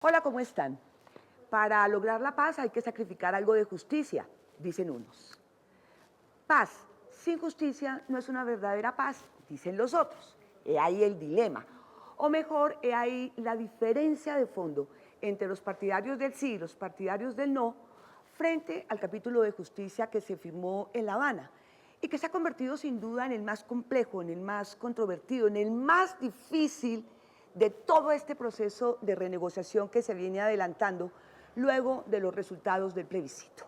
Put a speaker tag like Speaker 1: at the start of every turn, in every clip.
Speaker 1: Hola, ¿cómo están? Para lograr la paz hay que sacrificar algo de justicia, dicen unos. Paz sin justicia no es una verdadera paz, dicen los otros. He ahí el dilema. O mejor, he ahí la diferencia de fondo entre los partidarios del sí y los partidarios del no frente al capítulo de justicia que se firmó en La Habana y que se ha convertido sin duda en el más complejo, en el más controvertido, en el más difícil de todo este proceso de renegociación que se viene adelantando luego de los resultados del plebiscito.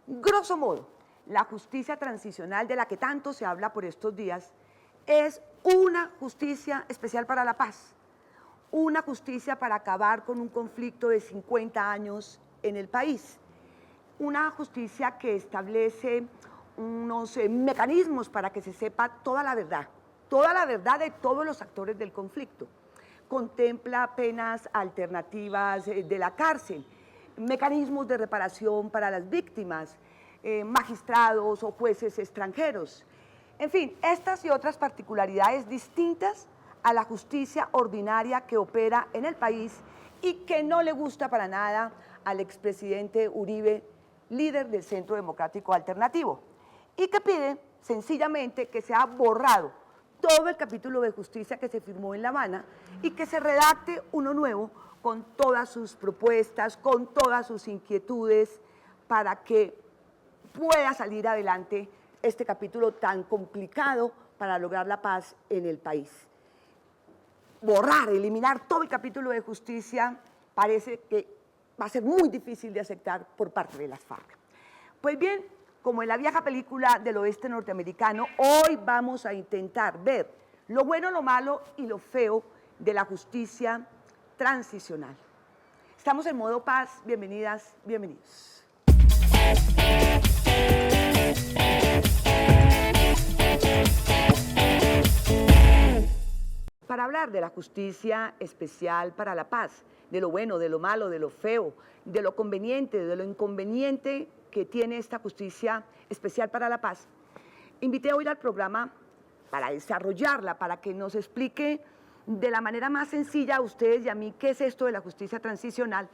Speaker 1: Grosso modo, la justicia transicional de la que tanto se habla por estos días es una justicia especial para la paz, una justicia para acabar con un conflicto de 50 años en el país, una justicia que establece unos mecanismos para que se sepa toda la verdad de todos los actores del conflicto. Contempla penas alternativas de la cárcel, mecanismos de reparación para las víctimas, magistrados o jueces extranjeros. En fin, estas y otras particularidades distintas a la justicia ordinaria que opera en el país y que no le gusta para nada al expresidente Uribe, líder del Centro Democrático Alternativo, y que pide sencillamente que sea borrado todo el capítulo de justicia que se firmó en La Habana y que se redacte uno nuevo con todas sus propuestas, con todas sus inquietudes, para que pueda salir adelante este capítulo tan complicado para lograr la paz en el país. Borrar, eliminar todo el capítulo de justicia parece que va a ser muy difícil de aceptar por parte de las FARC. Pues bien, como en la vieja película del oeste norteamericano, hoy vamos a intentar ver lo bueno, lo malo y lo feo de la justicia transicional. Estamos en modo paz, bienvenidas, bienvenidos. Para hablar de la justicia especial para la paz, de lo bueno, de lo malo, de lo feo, de lo conveniente, de lo inconveniente que tiene esta justicia especial para la paz, invité hoy al programa para desarrollarla, para que nos explique de la manera más sencilla a ustedes y a mí qué es esto de la justicia transicional,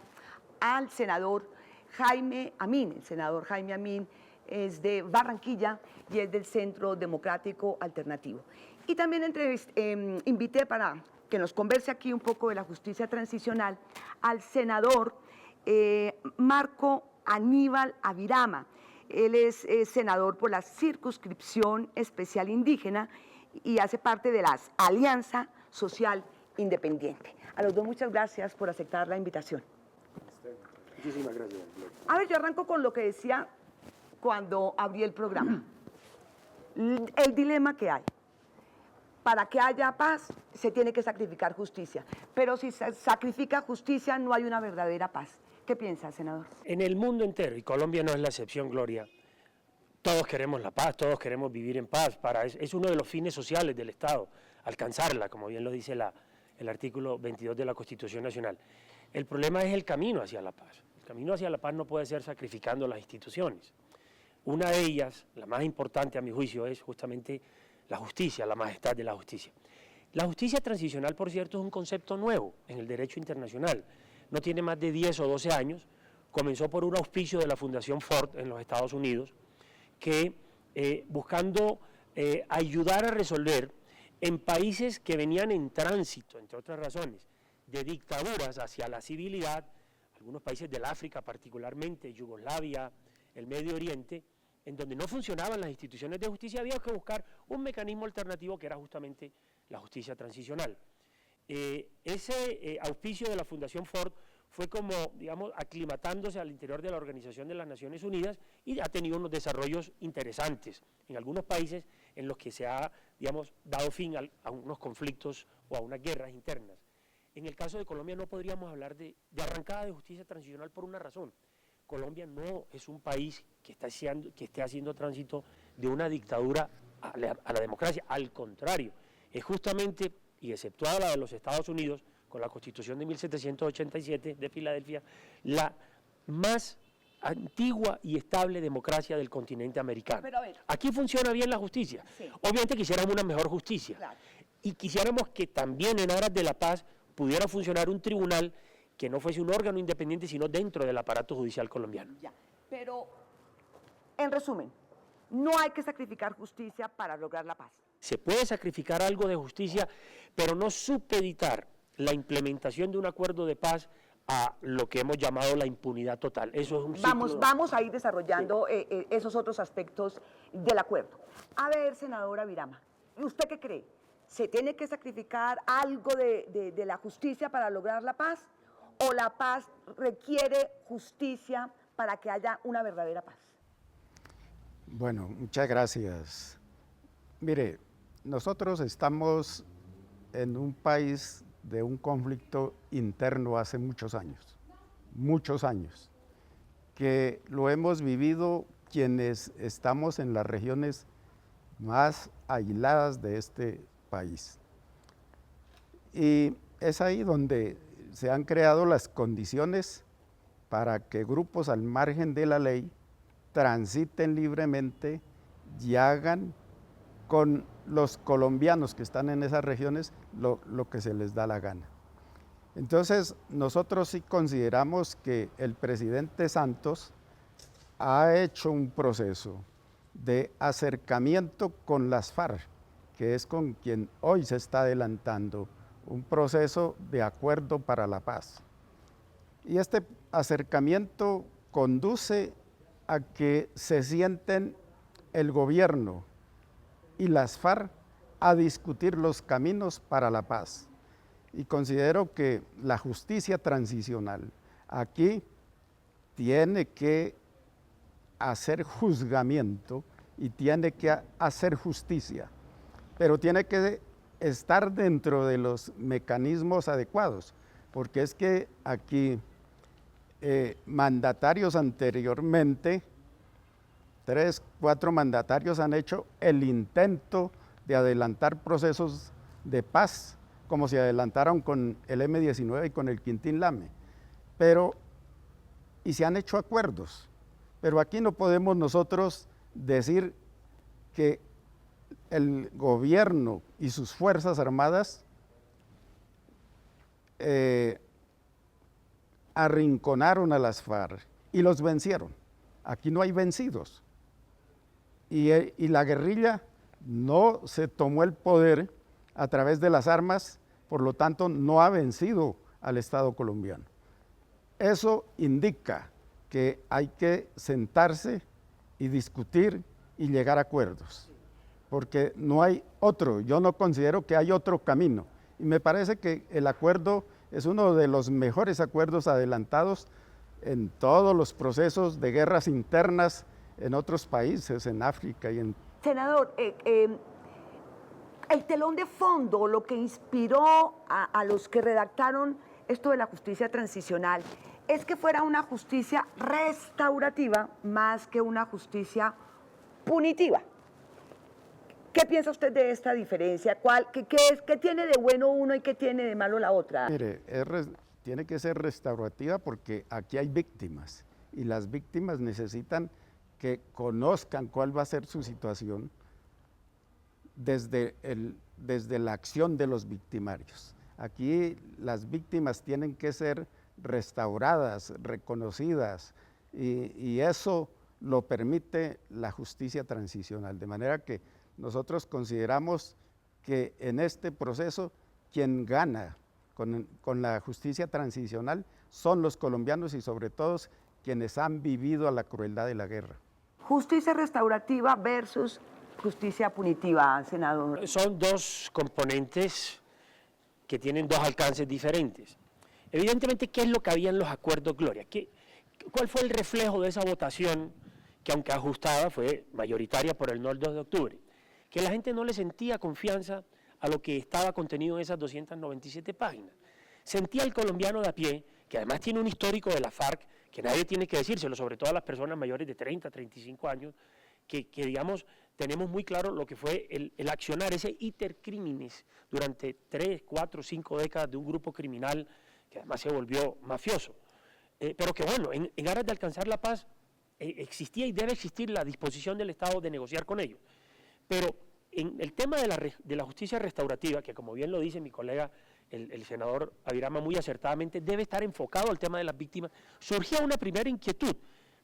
Speaker 1: al senador Jaime Amín. El senador Jaime Amín es de Barranquilla y es del Centro Democrático Alternativo. Y también invité para que nos converse aquí un poco de la justicia transicional al senador Marco Aníbal Avirama. Él es senador por la circunscripción especial indígena y hace parte de la Alianza Social Independiente. A los dos, muchas gracias por aceptar la invitación.
Speaker 2: Muchísimas gracias.
Speaker 1: A ver, yo arranco con lo que decía cuando abrí el programa. El dilema que hay. Para que haya paz, se tiene que sacrificar justicia. Pero si se sacrifica justicia, no hay una verdadera paz. ¿Qué piensa, senador?
Speaker 2: En el mundo entero, y Colombia no es la excepción, Gloria, todos queremos la paz, todos queremos vivir en paz. Es uno de los fines sociales del Estado, alcanzarla, como bien lo dice el artículo 22 de la Constitución Nacional. El problema es el camino hacia la paz. El camino hacia la paz no puede ser sacrificando las instituciones. Una de ellas, la más importante a mi juicio, es justamente la justicia, la majestad de la justicia. La justicia transicional, por cierto, es un concepto nuevo en el derecho internacional. No tiene más de 10 o 12 años, comenzó por un auspicio de la Fundación Ford en los Estados Unidos, que buscando ayudar a resolver en países que venían en tránsito, entre otras razones, de dictaduras hacia la civilidad, algunos países del África particularmente, Yugoslavia, el Medio Oriente, en donde no funcionaban las instituciones de justicia, había que buscar un mecanismo alternativo que era justamente la justicia transicional. Ese auspicio de la Fundación Ford fue como, digamos, aclimatándose al interior de la Organización de las Naciones Unidas y ha tenido unos desarrollos interesantes en algunos países en los que se ha, digamos, dado fin a unos conflictos o a unas guerras internas. En el caso de Colombia no podríamos hablar de arrancada de justicia transicional por una razón. Colombia no es un país que esté haciendo tránsito de una dictadura a la democracia, al contrario, es justamente, y exceptuada la de los Estados Unidos, con la Constitución de 1787 de Filadelfia, la más antigua y estable democracia del continente americano.
Speaker 1: Pero a ver,
Speaker 2: aquí funciona bien la justicia.
Speaker 1: Sí.
Speaker 2: Obviamente quisiéramos una mejor justicia.
Speaker 1: Claro.
Speaker 2: Y quisiéramos que también en aras de la paz pudiera funcionar un tribunal que no fuese un órgano independiente, sino dentro del aparato judicial colombiano.
Speaker 1: Ya, pero, en resumen, no hay que sacrificar justicia para lograr la paz.
Speaker 2: Se puede sacrificar algo de justicia, pero no supeditar la implementación de un acuerdo de paz a lo que hemos llamado la impunidad total. Eso es un ciclo.
Speaker 1: Vamos a ir desarrollando esos otros aspectos del acuerdo. A ver, senadora Virama, ¿usted qué cree? ¿Se tiene que sacrificar algo de la justicia para lograr la paz? ¿O la paz requiere justicia para que haya una verdadera paz?
Speaker 3: Bueno, muchas gracias. Mire, nosotros estamos en un país de un conflicto interno hace muchos años, que lo hemos vivido quienes estamos en las regiones más aisladas de este país. Y es ahí donde se han creado las condiciones para que grupos al margen de la ley transiten libremente y hagan con los colombianos que están en esas regiones lo que se les da la gana. Entonces, nosotros sí consideramos que el presidente Santos ha hecho un proceso de acercamiento con las FARC, que es con quien hoy se está adelantando un proceso de acuerdo para la paz. Y este acercamiento conduce a que se sienten el gobierno y las FARC a discutir los caminos para la paz. Y considero que la justicia transicional aquí tiene que hacer juzgamiento y tiene que hacer justicia, pero tiene que estar dentro de los mecanismos adecuados, porque es que aquí mandatarios anteriormente, 3, 4 mandatarios han hecho el intento de adelantar procesos de paz, como se adelantaron con el M-19 y con el Quintín Lame, y se han hecho acuerdos, pero aquí no podemos nosotros decir que el gobierno y sus fuerzas armadas arrinconaron a las FARC y los vencieron. Aquí no hay vencidos. Y la guerrilla no se tomó el poder a través de las armas, por lo tanto no ha vencido al Estado colombiano. Eso indica que hay que sentarse y discutir y llegar a acuerdos, porque no hay otro, yo no considero que hay otro camino. Y me parece que el acuerdo es uno de los mejores acuerdos adelantados en todos los procesos de guerras internas en otros países, en África y en...
Speaker 1: Senador, el telón de fondo, lo que inspiró a los que redactaron esto de la justicia transicional, es que fuera una justicia restaurativa más que una justicia punitiva. ¿Qué piensa usted de esta diferencia? ¿Qué tiene de bueno uno y qué tiene de malo la otra?
Speaker 3: Mire, tiene que ser restaurativa porque aquí hay víctimas y las víctimas necesitan que conozcan cuál va a ser su situación desde la acción de los victimarios. Aquí las víctimas tienen que ser restauradas, reconocidas, y eso lo permite la justicia transicional, de manera que nosotros consideramos que en este proceso quien gana con la justicia transicional son los colombianos y sobre todo quienes han vivido a la crueldad de la guerra.
Speaker 1: Justicia restaurativa versus justicia punitiva, senador.
Speaker 2: Son dos componentes que tienen dos alcances diferentes. Evidentemente, ¿qué es lo que había en los acuerdos Gloria? ¿Cuál fue el reflejo de esa votación que, aunque ajustada, fue mayoritaria por el no el 2 de octubre? Que la gente no le sentía confianza a lo que estaba contenido en esas 297 páginas. Sentía el colombiano de a pie, que además tiene un histórico de la FARC, que nadie tiene que decírselo, sobre todo a las personas mayores de 30, 35 años, que digamos, tenemos muy claro lo que fue el accionar ese iter criminis durante 3, 4, 5 décadas de un grupo criminal que además se volvió mafioso. Pero que bueno, en aras de alcanzar la paz, existía y debe existir la disposición del Estado de negociar con ellos. Pero en el tema de la justicia restaurativa, que como bien lo dice mi colega el senador Avirama muy acertadamente, debe estar enfocado al tema de las víctimas. Surgía una primera inquietud.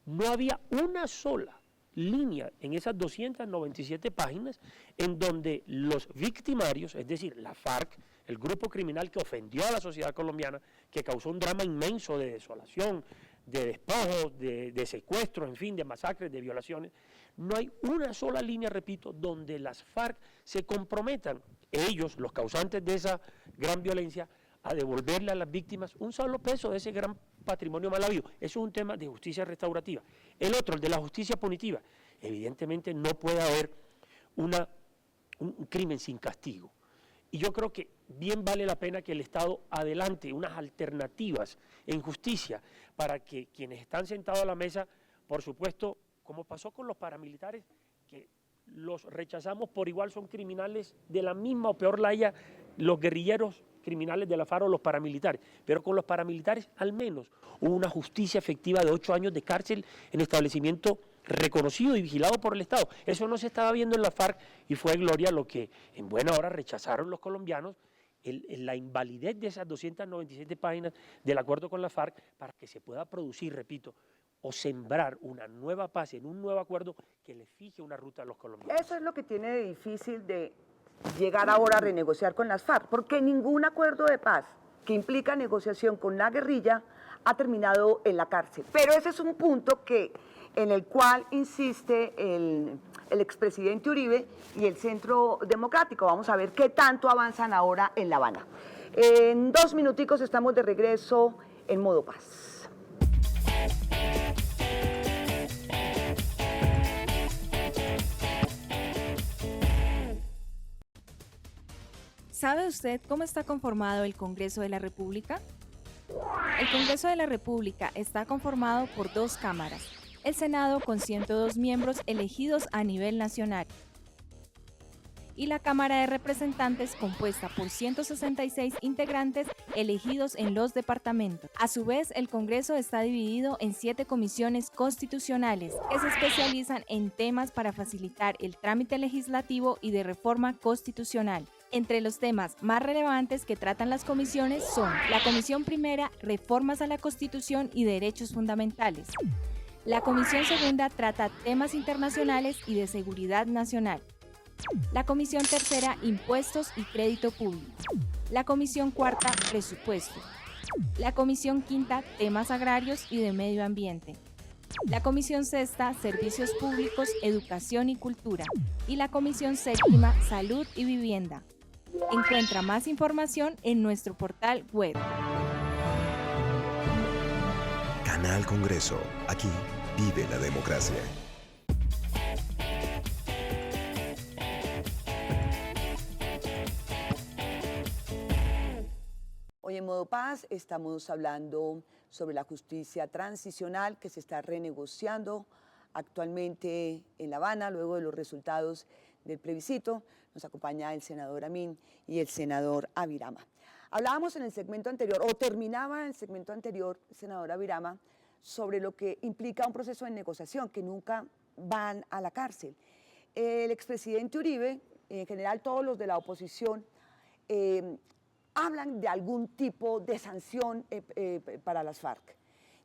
Speaker 2: No había una sola línea en esas 297 páginas en donde los victimarios, es decir, la FARC, el grupo criminal que ofendió a la sociedad colombiana, que causó un drama inmenso de desolación, de despojos, de secuestros, en fin, de masacres, de violaciones, no hay una sola línea, repito, donde las FARC se comprometan, ellos, los causantes de esa gran violencia, a devolverle a las víctimas un solo peso de ese gran patrimonio mal habido. Eso es un tema de justicia restaurativa. El otro, el de la justicia punitiva. Evidentemente no puede haber un crimen sin castigo. Y yo creo que bien vale la pena que el Estado adelante unas alternativas en justicia para que quienes están sentados a la mesa, por supuesto, como pasó con los paramilitares, que los rechazamos por igual, son criminales de la misma o peor laya, los guerrilleros criminales de la FARC o los paramilitares, pero con los paramilitares al menos hubo una justicia efectiva de 8 años de cárcel en establecimiento reconocido y vigilado por el Estado. Eso no se estaba viendo en la FARC y fue gloria lo que en buena hora rechazaron los colombianos, la invalidez de esas 297 páginas del acuerdo con la FARC para que se pueda producir, repito, o sembrar una nueva paz en un nuevo acuerdo que le fije una ruta a los colombianos.
Speaker 1: Eso es lo que tiene de difícil de llegar ahora a renegociar con las FARC, porque ningún acuerdo de paz que implica negociación con la guerrilla ha terminado en la cárcel. Pero ese es un punto en el cual insiste el expresidente Uribe y el Centro Democrático. Vamos a ver qué tanto avanzan ahora en La Habana. En 2 minuticos estamos de regreso en Modo Paz.
Speaker 4: ¿Sabe usted cómo está conformado el Congreso de la República? El Congreso de la República está conformado por 2 cámaras, el Senado con 102 miembros elegidos a nivel nacional y la Cámara de Representantes compuesta por 166 integrantes elegidos en los departamentos. A su vez, el Congreso está dividido en 7 comisiones constitucionales que se especializan en temas para facilitar el trámite legislativo y de reforma constitucional. Entre los temas más relevantes que tratan las comisiones son la Comisión Primera, Reformas a la Constitución y Derechos Fundamentales. La Comisión Segunda trata temas internacionales y de seguridad nacional. La Comisión Tercera, Impuestos y Crédito Público. La Comisión Cuarta, Presupuesto. La Comisión Quinta, Temas Agrarios y de Medio Ambiente. La Comisión Sexta, Servicios Públicos, Educación y Cultura. Y la Comisión Séptima, Salud y Vivienda. Encuentra más información en nuestro portal web.
Speaker 5: Canal Congreso. Aquí vive la democracia.
Speaker 1: Hoy en Modo Paz estamos hablando sobre la justicia transicional que se está renegociando actualmente en La Habana luego de los resultados del plebiscito. Nos acompaña el senador Amin y el senador Avirama. Hablábamos en el segmento anterior, o terminaba el segmento anterior, senador Avirama, sobre lo que implica un proceso de negociación, que nunca van a la cárcel. El expresidente Uribe, en general todos los de la oposición, hablan de algún tipo de sanción para las FARC.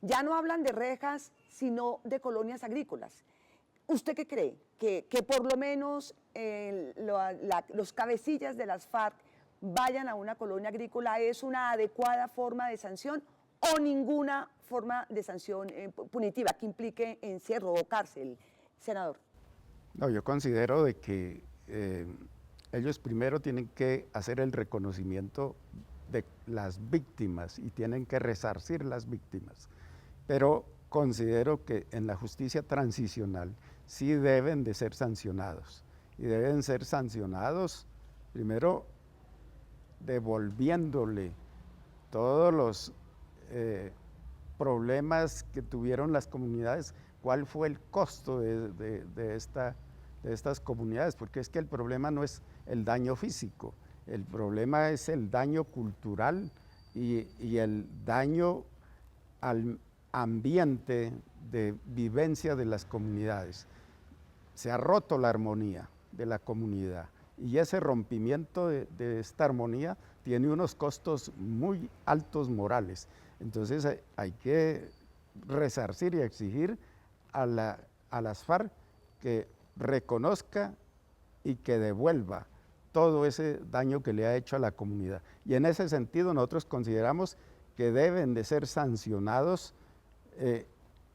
Speaker 1: Ya no hablan de rejas, sino de colonias agrícolas. ¿Usted qué cree? ¿Que por lo menos los cabecillas de las FARC vayan a una colonia agrícola es una adecuada forma de sanción o ninguna forma de sanción punitiva que implique encierro o cárcel, senador?
Speaker 3: No, yo considero de que ellos primero tienen que hacer el reconocimiento de las víctimas y tienen que resarcir las víctimas, pero considero que en la justicia transicional sí deben de ser sancionados, y deben ser sancionados primero devolviéndole todos los problemas que tuvieron las comunidades, cuál fue el costo de estas comunidades, porque es que el problema no es el daño físico, el problema es el daño cultural y el daño al ambiente de vivencia de las comunidades. Se ha roto la armonía de la comunidad y ese rompimiento de esta armonía tiene unos costos muy altos morales. Entonces hay que resarcir y exigir a las FARC que reconozca y que devuelva todo ese daño que le ha hecho a la comunidad. Y en ese sentido nosotros consideramos que deben de ser sancionados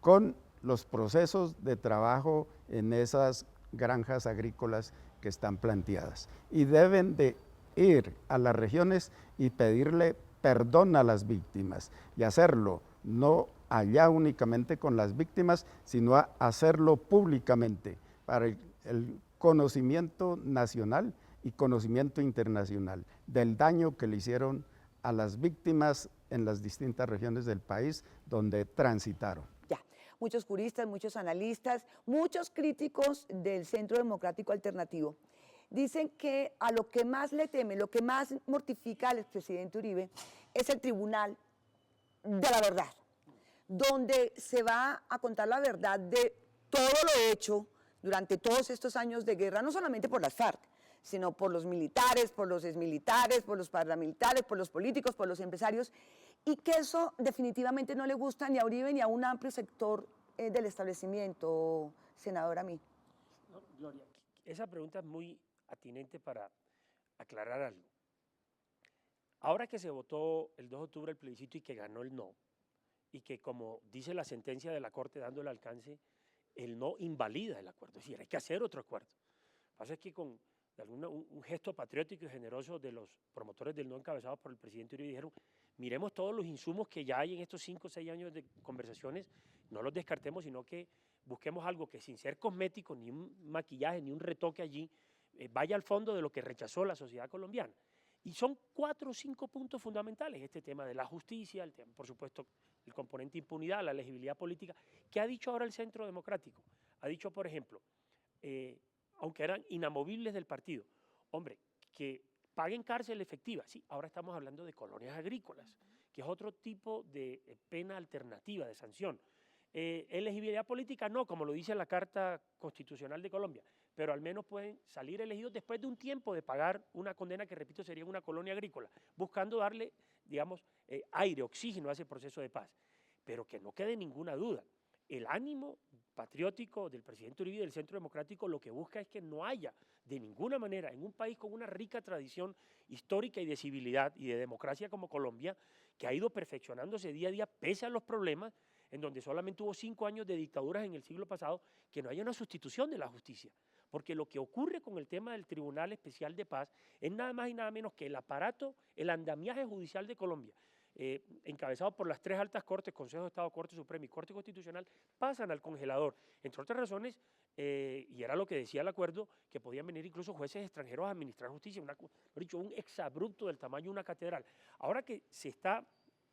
Speaker 3: con los procesos de trabajo en esas granjas agrícolas que están planteadas. Y deben de ir a las regiones y pedirle perdón a las víctimas y hacerlo no allá únicamente con las víctimas, sino a hacerlo públicamente para el conocimiento nacional y conocimiento internacional del daño que le hicieron a las víctimas en las distintas regiones del país donde transitaron.
Speaker 1: Ya, muchos juristas, muchos analistas, muchos críticos del Centro Democrático Alternativo dicen que a lo que más le teme, lo que más mortifica al expresidente Uribe es el Tribunal de la Verdad, donde se va a contar la verdad de todo lo hecho durante todos estos años de guerra, no solamente por las FARC, sino por los militares, por los exmilitares, por los paramilitares, por los políticos, por los empresarios, y que eso definitivamente no le gusta ni a Uribe ni a un amplio sector del establecimiento, senadora Mí.
Speaker 2: No, Gloria, esa pregunta es muy atinente para aclarar algo. Ahora que se votó el 2 de octubre el plebiscito y que ganó el no, y que como dice la sentencia de la Corte dando el alcance, el no invalida el acuerdo, es decir, hay que hacer otro acuerdo. Lo que pasa es que con un gesto patriótico y generoso de los promotores del no encabezados por el presidente Uribe dijeron, miremos todos los insumos que ya hay en estos 5 o 6 años de conversaciones, no los descartemos, sino que busquemos algo que sin ser cosmético, ni un maquillaje, ni un retoque allí, vaya al fondo de lo que rechazó la sociedad colombiana. Y son 4 o 5 puntos fundamentales, este tema de la justicia, el tema, por supuesto, el componente impunidad, la elegibilidad política. ¿Qué ha dicho ahora el Centro Democrático? Ha dicho, por ejemplo, aunque eran inamovibles del partido, hombre, que paguen cárcel efectiva. Sí, ahora estamos hablando de colonias agrícolas, que es otro tipo de pena alternativa, de sanción. Elegibilidad política no, como lo dice la Carta Constitucional de Colombia, pero al menos pueden salir elegidos después de un tiempo de pagar una condena que, repito, sería una colonia agrícola, buscando darle, digamos, aire, oxígeno a ese proceso de paz. Pero que no quede ninguna duda, el ánimo patriótico del presidente Uribe y del Centro Democrático lo que busca es que no haya de ninguna manera en un país con una rica tradición histórica y de civilidad y de democracia como Colombia, que ha ido perfeccionándose día a día pese a los problemas, en donde solamente hubo 5 años de dictaduras en el siglo pasado, que no haya una sustitución de la justicia. Porque lo que ocurre con el tema del Tribunal Especial de Paz es nada más y nada menos que el aparato, el andamiaje judicial de Colombia, encabezado por las 3 altas cortes, Consejo de Estado, Corte Suprema y Corte Constitucional, pasan al congelador, entre otras razones, y era lo que decía el acuerdo, que podían venir incluso jueces extranjeros a administrar justicia, un exabrupto del tamaño de una catedral. Ahora que se está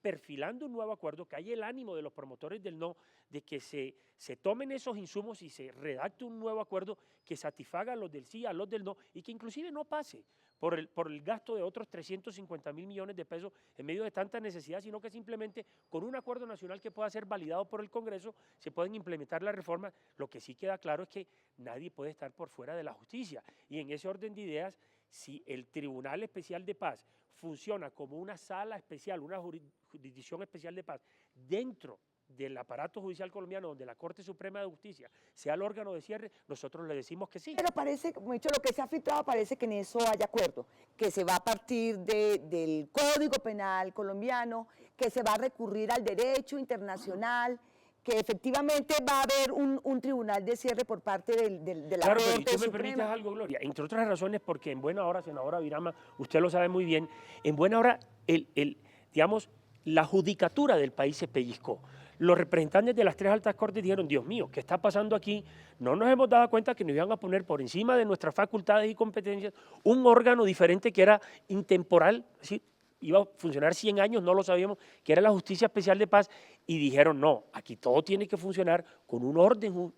Speaker 2: perfilando un nuevo acuerdo, que hay el ánimo de los promotores del no, de que se tomen esos insumos y se redacte un nuevo acuerdo que satisfaga a los del sí, a los del no, y que inclusive no pase por el gasto de otros 350.000 millones de pesos en medio de tanta necesidad, sino que simplemente con un acuerdo nacional que pueda ser validado por el Congreso se pueden implementar las reformas. Lo que sí queda claro es que nadie puede estar por fuera de la justicia, y en ese orden de ideas, si el Tribunal Especial de Paz funciona como una sala especial, una jurisdicción especial de paz dentro del aparato judicial colombiano, donde la Corte Suprema de Justicia sea el órgano de cierre, nosotros le decimos que sí.
Speaker 1: Pero parece, como he dicho, lo que se ha filtrado parece que en eso hay acuerdo, que se va a partir del Código Penal colombiano, que se va a recurrir al derecho internacional, que efectivamente va a haber un tribunal de cierre por parte de la
Speaker 2: Claro,
Speaker 1: Corte
Speaker 2: pero y tú me
Speaker 1: Suprema.
Speaker 2: permites algo, Gloria, entre otras razones porque en buena hora, senadora Virama, usted lo sabe muy bien, en buena hora, digamos, la judicatura del país se pellizcó. Los representantes de las 3 altas cortes dijeron, Dios mío, ¿qué está pasando aquí? No nos hemos dado cuenta que nos iban a poner por encima de nuestras facultades y competencias un órgano diferente que era intemporal, ¿sí? Iba a funcionar 100 años, no lo sabíamos, que era la Justicia Especial de Paz, y dijeron, no, aquí todo tiene que funcionar con un orden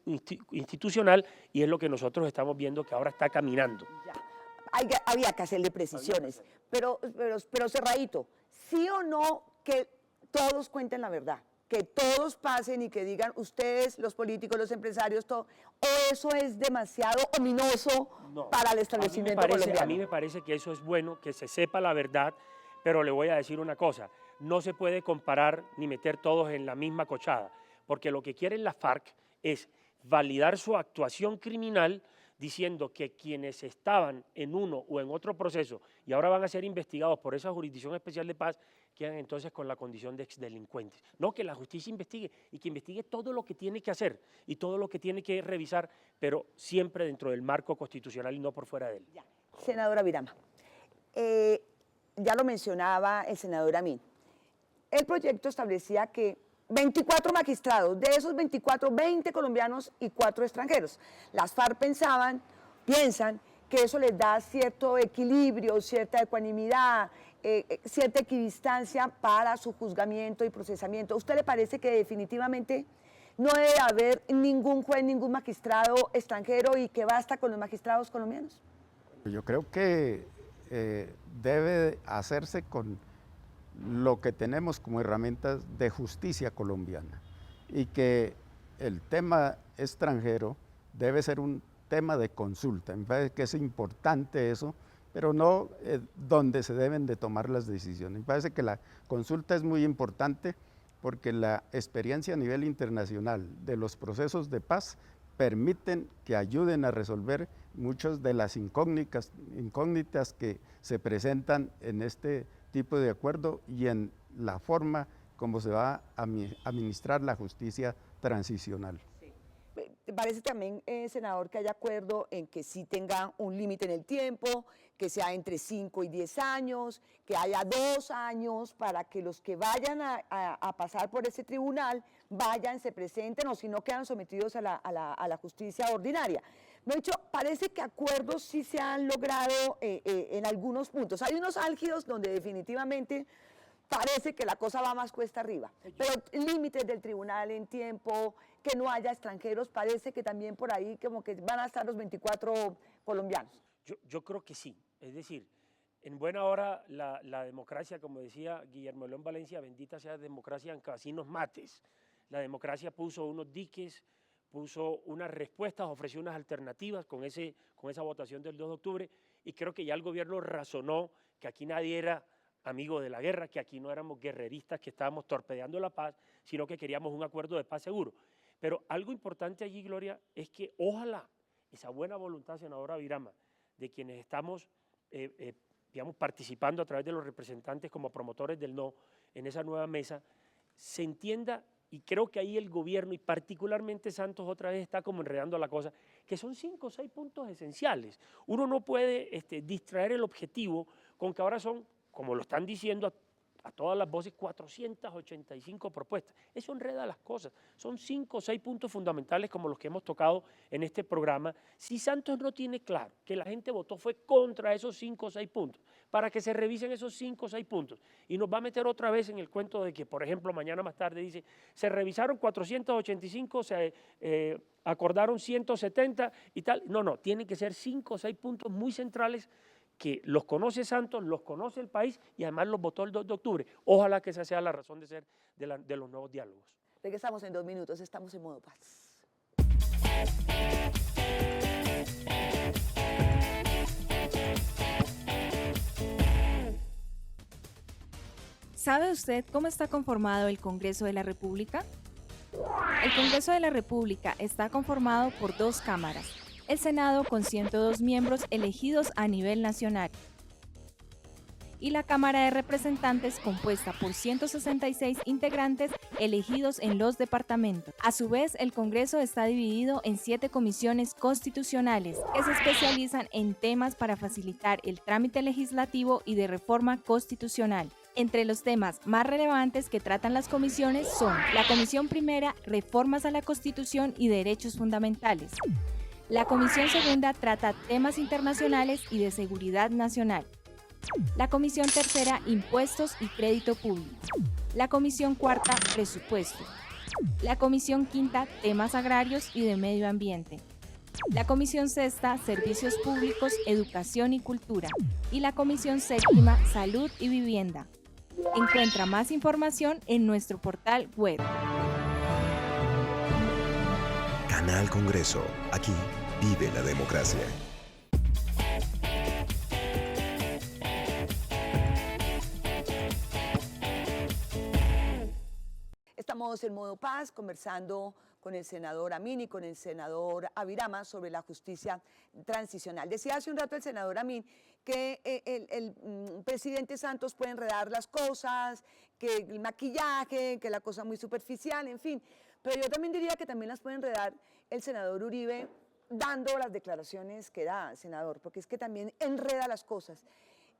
Speaker 2: institucional, y es lo que nosotros estamos viendo que ahora está caminando.
Speaker 1: Ya. Había que hacerle precisiones, pero cerradito, sí o no que todos cuenten la verdad, que todos pasen y que digan ustedes, los políticos, los empresarios, todo, o eso es demasiado ominoso para el establecimiento colombiano.
Speaker 2: A mí me parece que eso es bueno, que se sepa la verdad. pero le voy a decir una cosa, no se puede comparar ni meter todos en la misma cochada, porque lo que quieren las FARC es validar su actuación criminal diciendo que quienes estaban en uno o en otro proceso y ahora van a ser investigados por esa Jurisdicción Especial de Paz, quedan entonces con la condición de exdelincuentes. No, que la justicia investigue y que investigue todo lo que tiene que hacer y todo lo que tiene que revisar, pero siempre dentro del marco constitucional y no por fuera de él.
Speaker 1: Ya. Senadora Virama, ya lo mencionaba el senador Amin, el proyecto establecía que 24 magistrados, de esos 24, 20 colombianos y 4 extranjeros. Las FARC piensan que eso les da cierto equilibrio, cierta ecuanimidad, cierta equidistancia para su juzgamiento y procesamiento. ¿A usted le parece que definitivamente no debe haber ningún juez, ningún magistrado extranjero y que basta con los magistrados colombianos?
Speaker 3: Yo creo que debe hacerse con lo que tenemos como herramientas de justicia colombiana y que el tema extranjero debe ser un tema de consulta. Me parece que es importante eso, pero no donde se deben de tomar las decisiones. Me parece que la consulta es muy importante porque la experiencia a nivel internacional de los procesos de paz permiten que ayuden a resolver muchas de las incógnitas que se presentan en este tipo de acuerdo y en la forma como se va a administrar la justicia transicional.
Speaker 1: ¿Te parece también, senador, que haya acuerdo en que sí tenga un límite en el tiempo, que sea entre 5 y 10 años, que haya 2 años para que los que vayan a pasar por ese tribunal vayan, se presenten o si no quedan sometidos a la justicia ordinaria? Me he dicho, parece que acuerdos sí se han logrado en algunos puntos. Hay unos álgidos donde definitivamente parece que la cosa va más cuesta arriba, pero límites del tribunal en tiempo, que no haya extranjeros, parece que también por ahí como que van a estar los 24 colombianos.
Speaker 2: Yo creo que sí, es decir, en buena hora la democracia, como decía Guillermo León Valencia, bendita sea la democracia en casinos mates. La democracia puso unos diques, puso unas respuestas, ofreció unas alternativas con esa votación del 2 de octubre y creo que ya el gobierno razonó que aquí nadie era amigo de la guerra, que aquí no éramos guerreristas que estábamos torpedeando la paz, sino que queríamos un acuerdo de paz seguro. Pero algo importante allí, Gloria, es que ojalá esa buena voluntad, senadora Virama, de quienes estamos digamos, participando a través de los representantes como promotores del no en esa nueva mesa, se entienda, y creo que ahí el gobierno y particularmente Santos otra vez está como enredando la cosa, que son 5 o 6 puntos esenciales. Uno no puede distraer el objetivo con que ahora son, como lo están diciendo a todas las voces, 485 propuestas. Eso enreda las cosas. Son 5 o 6 puntos fundamentales como los que hemos tocado en este programa. Si Santos no tiene claro que la gente votó fue contra esos 5 o 6 puntos, para que se revisen esos 5 o 6 puntos. Y nos va a meter otra vez en el cuento de que, por ejemplo, mañana más tarde dice, se revisaron 485, se acordaron 170 y tal. No, tienen que ser 5 o 6 puntos muy centrales que los conoce Santos, los conoce el país y además los votó el 2 de octubre. Ojalá que esa sea la razón de ser de los nuevos diálogos.
Speaker 1: Regresamos en 2 minutos, estamos en modo paz.
Speaker 4: ¿Sabe usted cómo está conformado el Congreso de la República? El Congreso de la República está conformado por 2 cámaras. El Senado con 102 miembros elegidos a nivel nacional y la Cámara de Representantes compuesta por 166 integrantes elegidos en los departamentos. A su vez, el Congreso está dividido en 7 comisiones constitucionales que se especializan en temas para facilitar el trámite legislativo y de reforma constitucional. Entre los temas más relevantes que tratan las comisiones son la Comisión Primera, Reformas a la Constitución y Derechos Fundamentales. La Comisión Segunda trata temas internacionales y de seguridad nacional. La Comisión Tercera, Impuestos y Crédito Público. La Comisión Cuarta, Presupuesto. La Comisión Quinta, Temas Agrarios y de Medio Ambiente. La Comisión Sexta, Servicios Públicos, Educación y Cultura. Y la Comisión Séptima, Salud y Vivienda. Encuentra más información en nuestro portal web.
Speaker 5: Canal Congreso. Aquí vive la democracia.
Speaker 1: Estamos en modo paz conversando con el senador Amin y con el senador Avirama sobre la justicia transicional. Decía hace un rato el senador Amin que el presidente Santos puede enredar las cosas, que el maquillaje, que la cosa muy superficial, en fin. Pero yo también diría que también las puede enredar el senador Uribe dando las declaraciones que da, senador, porque es que también enreda las cosas.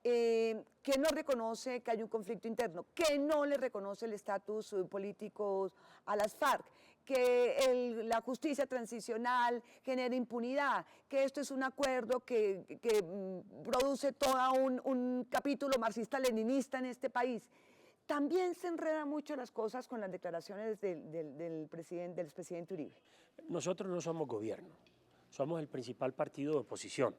Speaker 1: Que no reconoce que hay un conflicto interno, que no le reconoce el estatus político a las FARC, que la justicia transicional genera impunidad, que esto es un acuerdo que produce todo un capítulo marxista-leninista en este país. También se enredan mucho las cosas con las declaraciones del expresidente Uribe.
Speaker 2: Nosotros no somos gobierno, somos el principal partido de oposición.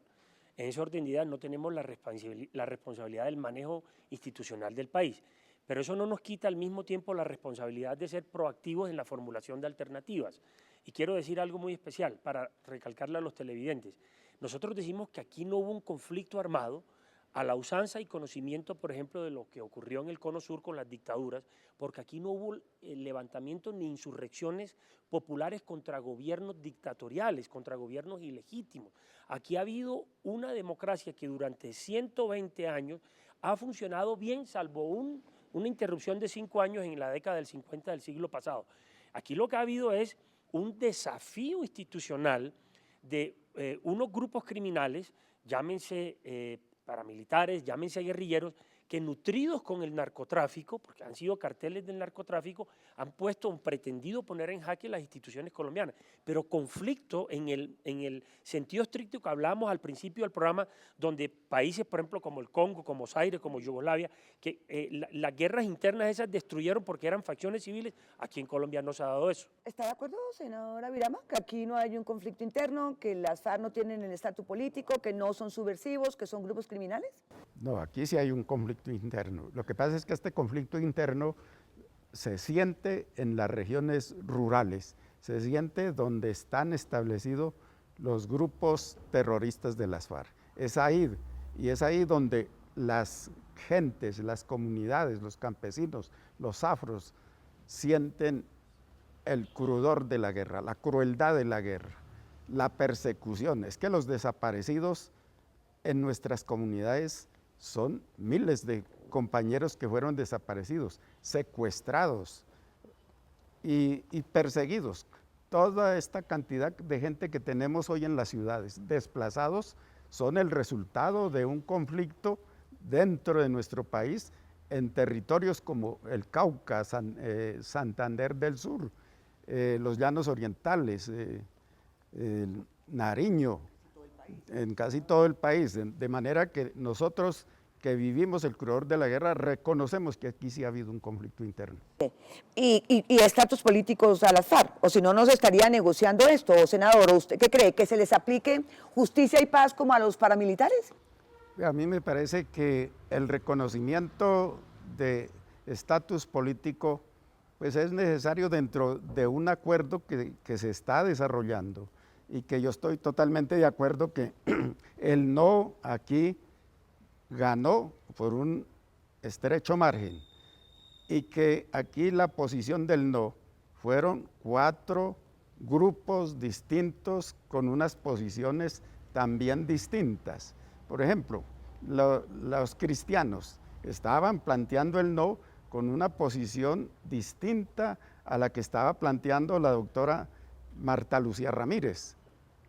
Speaker 2: En ese orden de ideas no tenemos la responsabilidad del manejo institucional del país, pero eso no nos quita al mismo tiempo la responsabilidad de ser proactivos en la formulación de alternativas. Y quiero decir algo muy especial para recalcarle a los televidentes. Nosotros decimos que aquí no hubo un conflicto armado a la usanza y conocimiento, por ejemplo, de lo que ocurrió en el Cono Sur con las dictaduras, porque aquí no hubo levantamientos ni insurrecciones populares contra gobiernos dictatoriales, contra gobiernos ilegítimos. Aquí ha habido una democracia que durante 120 años ha funcionado bien, salvo una interrupción de 5 años en la década del 50 del siglo pasado. Aquí lo que ha habido es un desafío institucional de unos grupos criminales, llámense paramilitares, llámense guerrilleros, que nutridos con el narcotráfico, porque han sido carteles del narcotráfico, han pretendido poner en jaque las instituciones colombianas. Pero conflicto en el sentido estricto que hablábamos al principio del programa, donde países, por ejemplo, como el Congo, como Zaire, como Yugoslavia, que las guerras internas esas destruyeron porque eran facciones civiles, aquí en Colombia no se ha dado eso.
Speaker 1: ¿Está de acuerdo, senadora Avirama, que aquí no hay un conflicto interno, que las FARC no tienen el estatus político, que no son subversivos, que son grupos criminales?
Speaker 3: No, aquí sí hay un conflicto interno. Lo que pasa es que este conflicto interno se siente en las regiones rurales, se siente donde están establecidos los grupos terroristas de las FARC. Es ahí donde las gentes, las comunidades, los campesinos, los afros sienten el crudor de la guerra, la crueldad de la guerra, la persecución. Es que los desaparecidos en nuestras comunidades son miles de compañeros que fueron desaparecidos, secuestrados y perseguidos. Toda esta cantidad de gente que tenemos hoy en las ciudades, desplazados, son el resultado de un conflicto dentro de nuestro país en territorios como el Cauca, Santander del Sur, los Llanos Orientales, el Nariño, en casi todo el país, de manera que nosotros que vivimos el crudor de la guerra reconocemos que aquí sí ha habido un conflicto interno.
Speaker 1: ¿Y estatus políticos a las FARC? O si no, no se estaría negociando esto, senador. ¿Usted qué cree? ¿Que se les aplique justicia y paz como a los paramilitares?
Speaker 3: A mí me parece que el reconocimiento de estatus político pues es necesario dentro de un acuerdo que se está desarrollando, y que yo estoy totalmente de acuerdo que el no aquí ganó por un estrecho margen, y que aquí la posición del no fueron 4 grupos distintos con unas posiciones también distintas. Por ejemplo, los cristianos estaban planteando el no con una posición distinta a la que estaba planteando la doctora Marta Lucía Ramírez.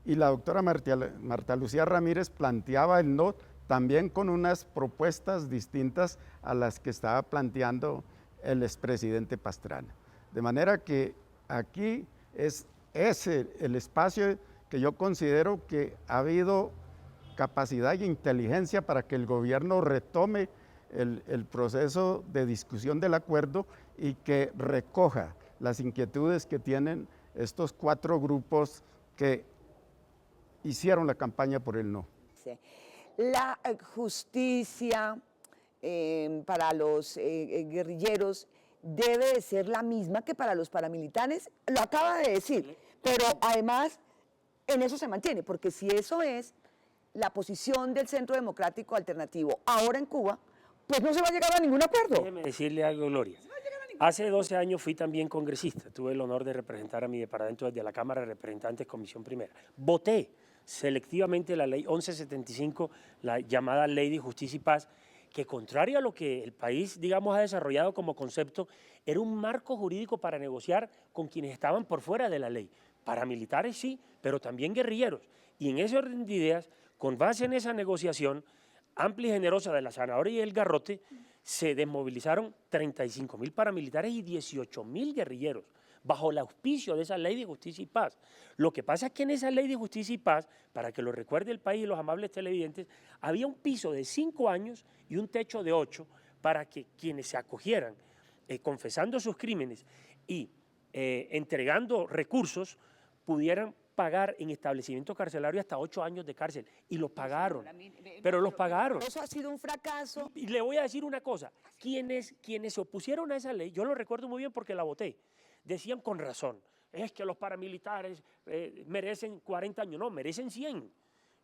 Speaker 3: Y la doctora Marta Lucía Ramírez planteaba el no también con unas propuestas distintas a las que estaba planteando el expresidente Pastrana. De manera que aquí es ese el espacio que yo considero que ha habido capacidad y inteligencia para que el gobierno retome el proceso de discusión del acuerdo y que recoja las inquietudes que tienen estos 4 grupos que hicieron la campaña por el no.
Speaker 1: La justicia para los guerrilleros debe de ser la misma que para los paramilitares, lo acaba de decir, pero además en eso se mantiene, porque si eso es la posición del Centro Democrático Alternativo ahora en Cuba, pues no se va a llegar a ningún acuerdo.
Speaker 2: Déjeme decirle algo, Gloria. Hace 12 años fui también congresista, tuve el honor de representar a mi departamento desde la Cámara de Representantes, Comisión Primera. Voté selectivamente la ley 1175, la llamada Ley de Justicia y Paz, que contrario a lo que el país, digamos, ha desarrollado como concepto, era un marco jurídico para negociar con quienes estaban por fuera de la ley. Paramilitares sí, pero también guerrilleros. Y en ese orden de ideas, con base en esa negociación amplia y generosa de la zanahoria y el garrote, se desmovilizaron 35.000 paramilitares y 18.000 guerrilleros, bajo el auspicio de esa Ley de Justicia y Paz. Lo que pasa es que en esa Ley de Justicia y Paz, para que lo recuerde el país y los amables televidentes, había un piso de 5 años y un techo de 8 para que quienes se acogieran, confesando sus crímenes y entregando recursos, pudieran pagar en establecimiento carcelario hasta 8 años de cárcel. Y los pagaron, pero los pagaron.
Speaker 1: Eso ha sido un fracaso.
Speaker 2: Y le voy a decir una cosa, quienes se opusieron a esa ley, yo lo recuerdo muy bien porque la voté, decían con razón, es que los paramilitares merecen 40 años, no, merecen 100,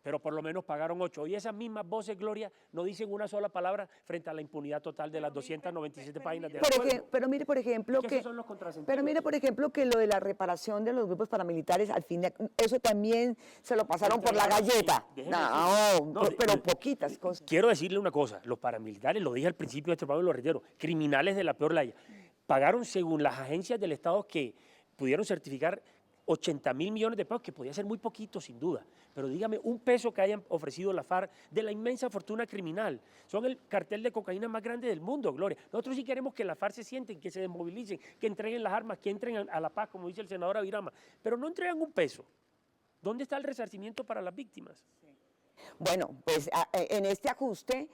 Speaker 2: pero por lo menos pagaron 8. Y esas mismas voces, Gloria, no dicen una sola palabra frente a la impunidad total de las 297 páginas del acuerdo.
Speaker 1: Pero mire, por ejemplo,
Speaker 2: Es que esos son los contrasentidos.
Speaker 1: pero mire, por ejemplo, que lo de la reparación de los grupos paramilitares, al fin, eso también se lo pasaron por la galleta. Pero poquitas cosas.
Speaker 2: Quiero decirle una cosa, los paramilitares, lo dije al principio de este programa y lo reitero, criminales de la peor laya, pagaron según las agencias del Estado que pudieron certificar 80.000 millones de pesos, que podía ser muy poquito sin duda, pero dígame, un peso que hayan ofrecido la FARC de la inmensa fortuna criminal. Son el cartel de cocaína más grande del mundo, Gloria. Nosotros sí queremos que la FARC se sienten, que se desmovilicen, que entreguen las armas, que entren a la paz, como dice el senador Avirama, pero no entregan un peso. ¿Dónde está el resarcimiento para las víctimas?
Speaker 1: Bueno, pues en este ajuste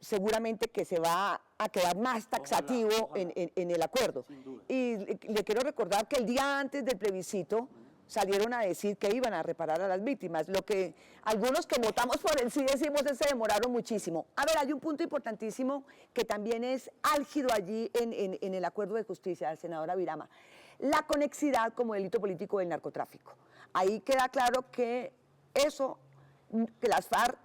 Speaker 1: seguramente que se va a quedar más taxativo
Speaker 2: Ojalá.
Speaker 1: en el acuerdo.
Speaker 2: Sin duda.
Speaker 1: Y le quiero recordar que el día antes del plebiscito salieron a decir que iban a reparar a las víctimas. Lo que algunos que votamos por el sí decimos es que se demoraron muchísimo. A ver, hay un punto importantísimo que también es álgido allí en el acuerdo de justicia del senador Avirama. La conexidad como delito político del narcotráfico. Ahí queda claro que eso, que las FARC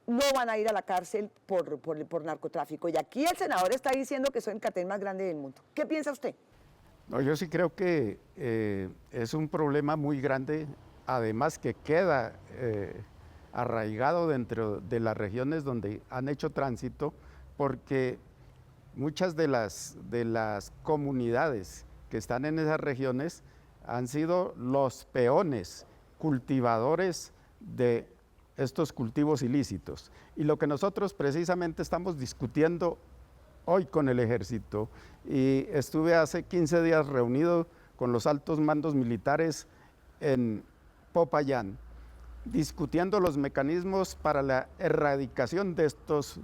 Speaker 1: no van a ir a la cárcel por narcotráfico. Y aquí el senador está diciendo que son el cartel más grande del mundo. ¿Qué piensa usted?
Speaker 3: No, yo sí creo que es un problema muy grande, además que queda arraigado dentro de las regiones donde han hecho tránsito, porque muchas de las comunidades que están en esas regiones han sido los peones cultivadores de estos cultivos ilícitos. Y lo que nosotros precisamente estamos discutiendo hoy con el ejército, y estuve hace 15 días reunido con los altos mandos militares en Popayán, discutiendo los mecanismos para la erradicación de estos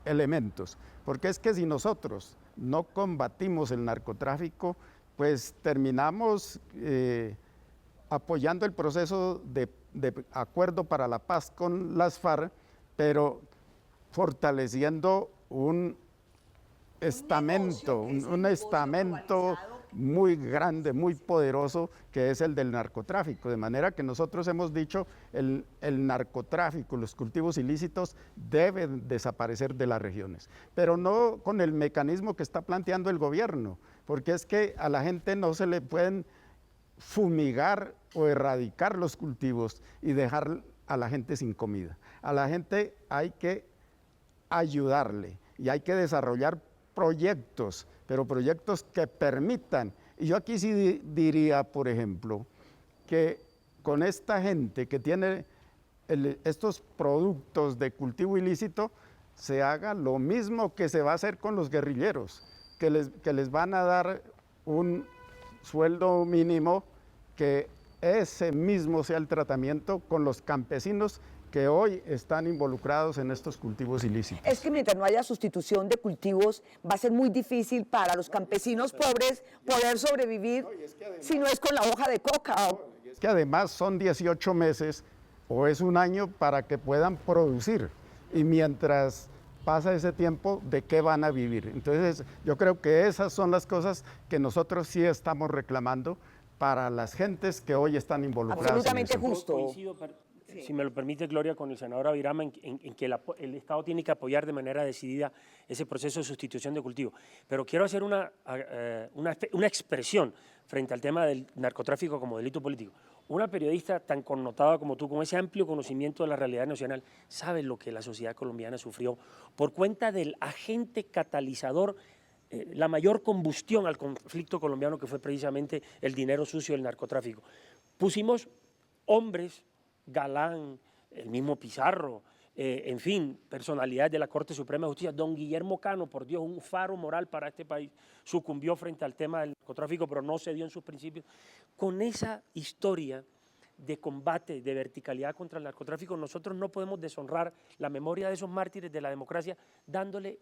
Speaker 3: elementos. Porque es que si nosotros no combatimos el narcotráfico, pues terminamos apoyando el proceso de acuerdo para la paz con las FARC, pero fortaleciendo un estamento, un estamento muy grande, muy poderoso, que es el del narcotráfico. De manera que nosotros hemos dicho, el narcotráfico, los cultivos ilícitos deben desaparecer de las regiones, pero no con el mecanismo que está planteando el gobierno, porque es que a la gente no se le pueden fumigar o erradicar los cultivos y dejar a la gente sin comida. A la gente hay que ayudarle y hay que desarrollar proyectos, pero proyectos que permitan. Y yo aquí sí diría, por ejemplo, que con esta gente que tiene estos productos de cultivo ilícito, se haga lo mismo que se va a hacer con los guerrilleros, que les van a dar un sueldo mínimo, que ese mismo sea el tratamiento con los campesinos que hoy están involucrados en estos cultivos ilícitos.
Speaker 1: Es que mientras no haya sustitución de cultivos, va a ser muy difícil para los campesinos pobres poder sobrevivir si no es con la hoja de coca.
Speaker 3: Es que además son 18 meses o es un año para que puedan producir, y mientras pasa ese tiempo, ¿de qué van a vivir? Entonces yo creo que esas son las cosas que nosotros sí estamos reclamando para las gentes que hoy están involucradas.
Speaker 1: Absolutamente
Speaker 3: en eso.
Speaker 1: justo.
Speaker 2: Coincido si me lo permite Gloria, con el senador Avirama, en que el Estado tiene que apoyar de manera decidida ese proceso de sustitución de cultivo. Pero quiero hacer una expresión frente al tema del narcotráfico como delito político. Una periodista tan connotada como tú, con ese amplio conocimiento de la realidad nacional, sabe lo que la sociedad colombiana sufrió por cuenta del agente catalizador, la mayor combustión al conflicto colombiano, que fue precisamente el dinero sucio del narcotráfico. Pusimos hombres, Galán, el mismo Pizarro, en fin, personalidades de la Corte Suprema de Justicia. Don Guillermo Cano, por Dios, un faro moral para este país, sucumbió frente al tema del narcotráfico, pero no cedió en sus principios. Con esa historia de combate, de verticalidad contra el narcotráfico, nosotros no podemos deshonrar la memoria de esos mártires de la democracia, dándole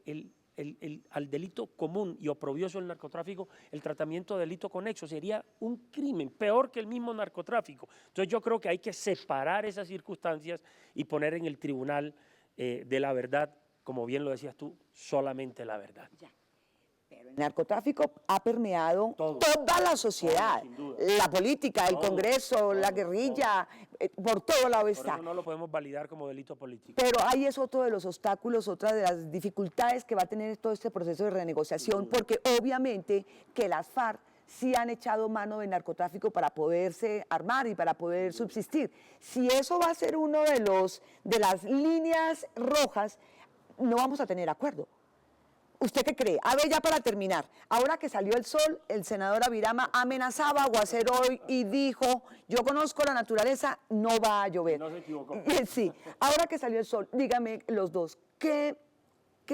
Speaker 2: al delito común y oprobioso del narcotráfico el tratamiento de delito conexo. Sería un crimen, peor que el mismo narcotráfico. Entonces yo creo que hay que separar esas circunstancias y poner en el tribunal de la verdad, como bien lo decías tú, solamente la verdad.
Speaker 1: Ya. Pero el narcotráfico ha permeado toda la sociedad, la política, el Congreso, la guerrilla, por todo lado está.
Speaker 2: Por eso no lo podemos validar como delito político.
Speaker 1: Pero ahí es otro de los obstáculos, otra de las dificultades que va a tener todo este proceso de renegociación, porque obviamente que las FARC sí han echado mano del narcotráfico para poderse armar y para poder subsistir. Si eso va a ser uno de las líneas rojas, no vamos a tener acuerdo. ¿Usted qué cree? A ver, ya para terminar, ahora que salió el sol, el senador Avirama amenazaba aguacero hoy y dijo, yo conozco la naturaleza, no va a llover.
Speaker 2: No se equivocó.
Speaker 1: Sí, ahora que salió el sol, dígame los dos, ¿qué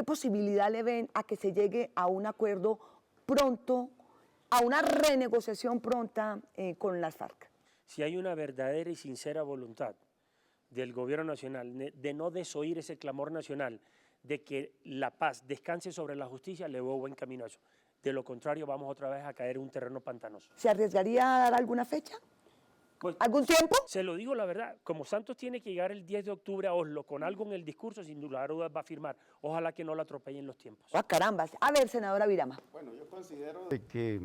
Speaker 1: posibilidad le ven a que se llegue a un acuerdo pronto, a una renegociación pronta con las FARC?
Speaker 2: Si hay una verdadera y sincera voluntad del gobierno nacional de no desoír ese clamor nacional, de que la paz descanse sobre la justicia, le veo buen camino a eso. De lo contrario, vamos otra vez a caer en un terreno pantanoso.
Speaker 1: ¿Se arriesgaría a dar alguna fecha?
Speaker 2: Pues,
Speaker 1: ¿Algún tiempo?
Speaker 2: se lo digo la verdad, como Santos tiene que llegar el 10 de octubre a Oslo con algo en el discurso, sin duda va a firmar. Ojalá que no lo atropellen los tiempos.
Speaker 1: ¡Ah, caramba! A ver, senadora Avirama.
Speaker 3: Bueno, yo considero que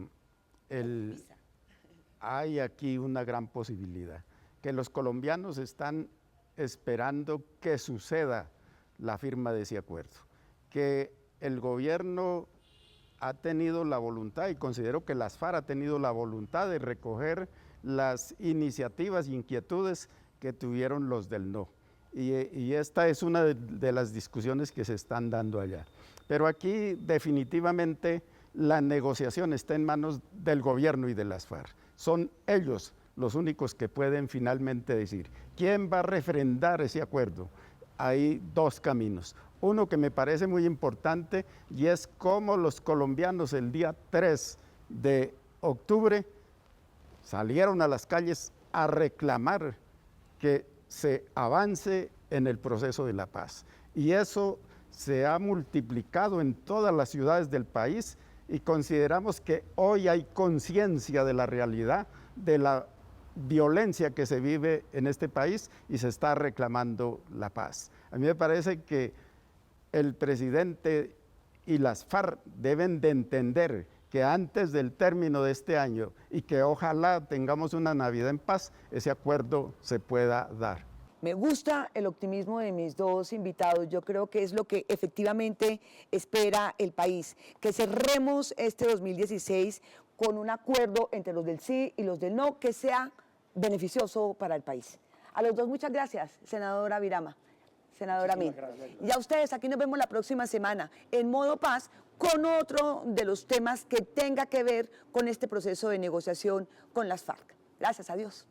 Speaker 3: hay aquí una gran posibilidad, que los colombianos están esperando que suceda la firma de ese acuerdo, que el gobierno ha tenido la voluntad, y considero que las FARC ha tenido la voluntad de recoger las iniciativas e inquietudes que tuvieron los del no. Y esta es una de las discusiones que se están dando allá. Pero aquí definitivamente la negociación está en manos del gobierno y de las FARC. Son ellos los únicos que pueden finalmente decir quién va a refrendar ese acuerdo. Hay dos caminos. Uno que me parece muy importante y es cómo los colombianos el día 3 de octubre salieron a las calles a reclamar que se avance en el proceso de la paz. Y eso se ha multiplicado en todas las ciudades del país y consideramos que hoy hay conciencia de la realidad, de la violencia que se vive en este país y se está reclamando la paz. A mí me parece que el presidente y las FARC deben de entender que antes del término de este año y que ojalá tengamos una Navidad en paz, ese acuerdo se pueda dar.
Speaker 1: Me gusta el optimismo de mis dos invitados. Yo creo que es lo que efectivamente espera el país, que cerremos este 2016 con un acuerdo entre los del sí y los del no que sea beneficioso para el país. A los dos muchas gracias, senadora Avirama, senadora Min. Y a ustedes, aquí nos vemos la próxima semana en Modo Paz con otro de los temas que tenga que ver con este proceso de negociación con las FARC. Gracias, adiós.